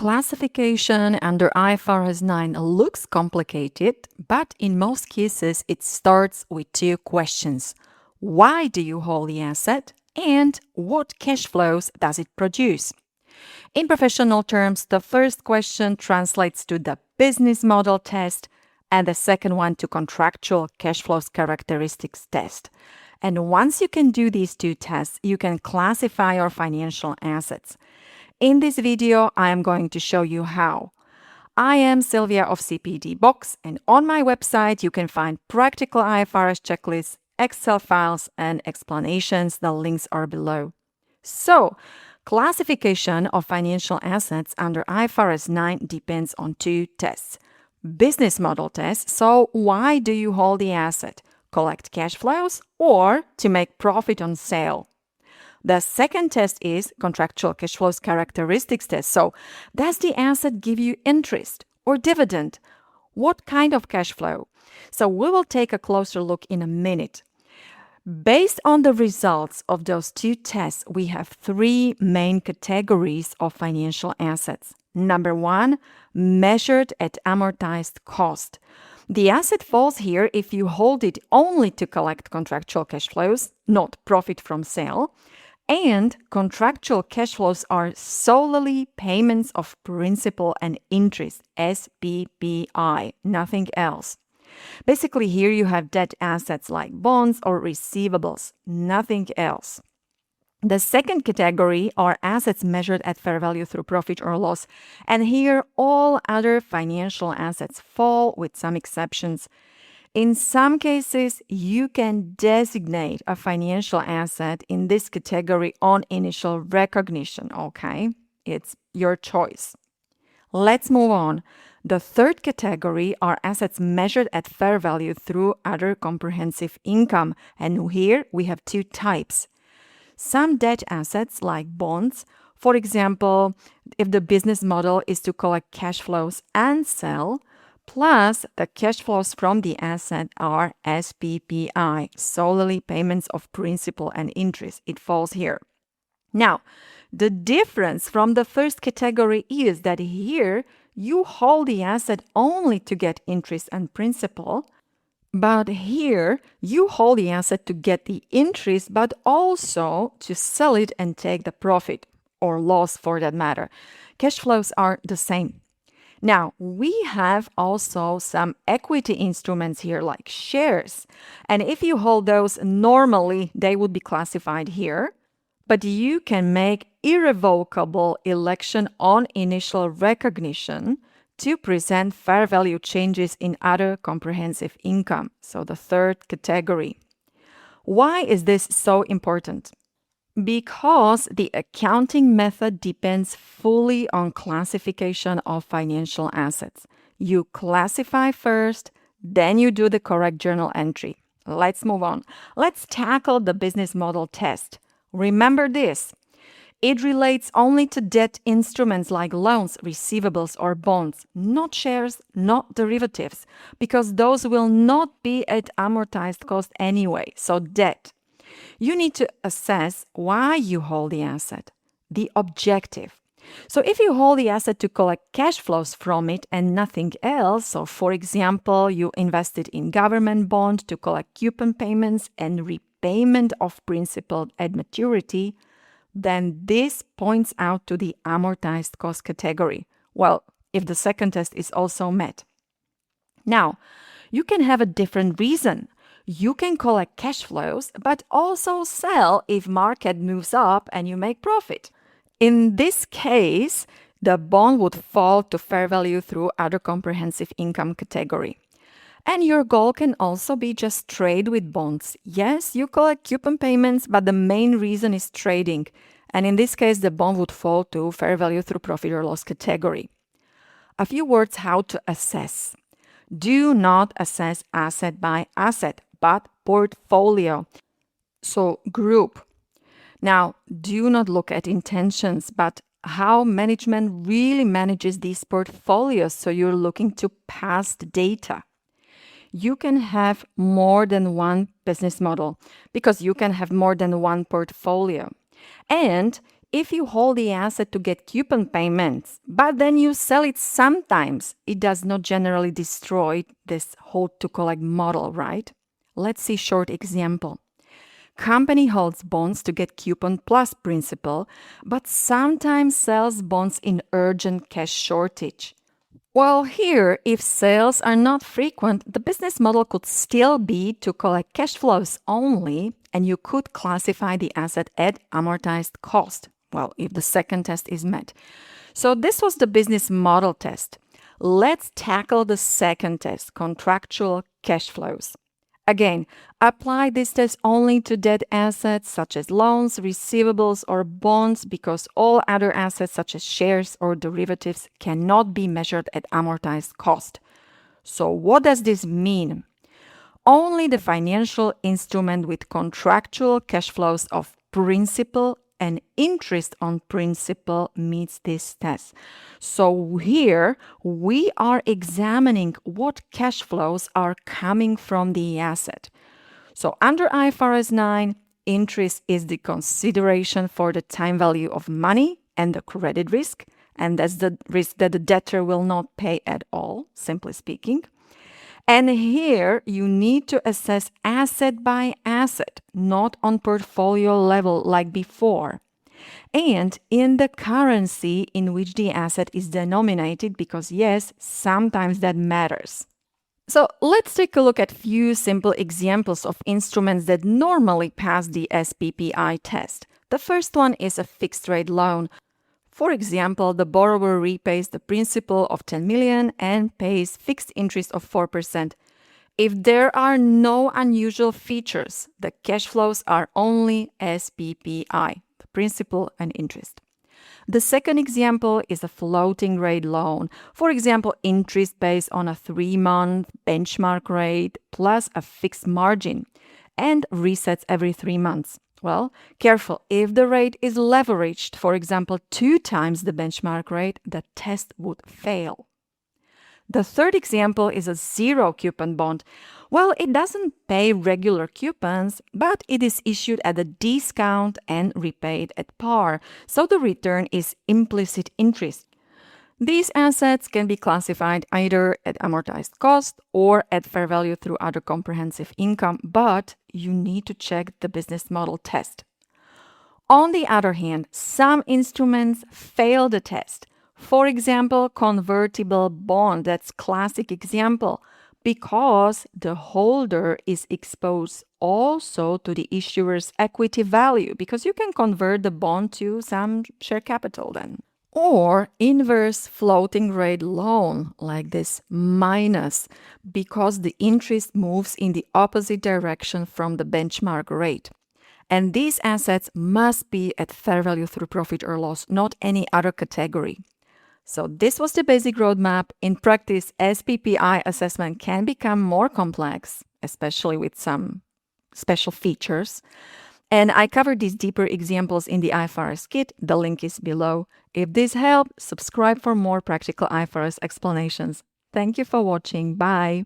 Classification under IFRS 9 looks complicated, but in most cases it starts with two questions. Why do you hold the asset? And what cash flows does it produce? In professional terms, the first question translates to the business model test and the second one to contractual cash flows characteristics test. And once you can do these two tests, you can classify your financial assets. In this video, I am going to show you how. I am Sylvia of CPD Box, and on my website, you can find practical IFRS checklists, Excel files, and explanations. The links are below. So, classification of financial assets under IFRS 9 depends on two tests. Business model test, so why do you hold the asset? Collect cash flows or to make profit on sale? The second test is contractual cash flows characteristics test. So, does the asset give you interest or dividend? What kind of cash flow? So, we will take a closer look in a minute. Based on the results of those two tests, we have three main categories of financial assets. Number one, measured at amortized cost. The asset falls here if you hold it only to collect contractual cash flows, not profit from sale. And contractual cash flows are solely payments of principal and interest, SPPI, nothing else. Basically, here you have debt assets like bonds or receivables, nothing else. The second category are assets measured at fair value through profit or loss. And here, all other financial assets fall with some exceptions. In some cases, you can designate a financial asset in this category on initial recognition, okay? It's your choice. Let's move on. The third category are assets measured at fair value through other comprehensive income. And here we have two types. Some debt assets like bonds, for example, if the business model is to collect cash flows and sell, plus the cash flows from the asset are SPPI, solely payments of principal and interest. It falls here. Now, the difference from the first category is that here you hold the asset only to get interest and principal, but here you hold the asset to get the interest, but also to sell it and take the profit or loss for that matter. Cash flows are the same. Now, we have also some equity instruments here like shares. And if you hold those, normally they would be classified here. But you can make irrevocable election on initial recognition to present fair value changes in other comprehensive income. So the third category. Why is this so important? Because the accounting method depends fully on classification of financial assets. You classify first, then you do the correct journal entry. Let's move on. Let's tackle the business model test. Remember this. It relates only to debt instruments like loans, receivables, or bonds, not shares, not derivatives, because those will not be at amortized cost anyway, so debt. You need to assess why you hold the asset, the objective. So if you hold the asset to collect cash flows from it and nothing else, so for example, you invested in government bond to collect coupon payments and repayment of principal at maturity, then this points out to the amortized cost category. Well, if the second test is also met. Now, you can have a different reason. You can collect cash flows, but also sell if market moves up and you make profit. In this case, the bond would fall to fair value through other comprehensive income category. And your goal can also be just trade with bonds. Yes, you collect coupon payments, but the main reason is trading. And in this case, the bond would fall to fair value through profit or loss category. A few words how to assess. Do not assess asset by asset, but portfolio. So group. Now, do not look at intentions, but how management really manages these portfolios. So you're looking to past data. You can have more than one business model because you can have more than one portfolio. And if you hold the asset to get coupon payments, but then you sell it sometimes, it does not generally destroy this hold to collect model, right? Let's see short example. Company holds bonds to get coupon plus principal, but sometimes sells bonds in urgent cash shortage. Well, here, if sales are not frequent, the business model could still be to collect cash flows only, and you could classify the asset at amortized cost. Well, if the second test is met. So this was the business model test. Let's tackle the second test, contractual cash flows. Again, apply this test only to debt assets such as loans, receivables, or bonds because all other assets such as shares or derivatives cannot be measured at amortized cost. So what does this mean? Only the financial instrument with contractual cash flows of principal and interest on principal meets this test. So here we are examining what cash flows are coming from the asset. So under IFRS 9, interest is the consideration for the time value of money and the credit risk, and that's the risk that the debtor will not pay at all, simply speaking. And here you need to assess asset by asset, not on portfolio level like before. And in the currency in which the asset is denominated, because yes, sometimes that matters. So let's take a look at few simple examples of instruments that normally pass the SPPI test. The first one is a fixed rate loan. For example, the borrower repays the principal of 10 million and pays fixed interest of 4%. If there are no unusual features, the cash flows are only SPPI, the principal and interest. The second example is a floating rate loan. For example, interest based on a 3-month benchmark rate plus a fixed margin and resets every 3 months. Well, careful, if the rate is leveraged, for example, 2 times the benchmark rate, the test would fail. The third example is a zero coupon bond. Well, it doesn't pay regular coupons, but it is issued at a discount and repaid at par, so the return is implicit interest. These assets can be classified either at amortized cost or at fair value through other comprehensive income, but you need to check the business model test. On the other hand, some instruments fail the test. For example, convertible bond, that's classic example, because the holder is exposed also to the issuer's equity value, because you can convert the bond to some share capital then. Or inverse floating rate loan like this minus, because the interest moves in the opposite direction from the benchmark rate. And these assets must be at fair value through profit or loss, not any other category. So this was the basic roadmap. In practice, SPPI assessment can become more complex, especially with some special features. And I covered these deeper examples in the IFRS kit. The link is below. If this helped, subscribe for more practical IFRS explanations. Thank you for watching. Bye.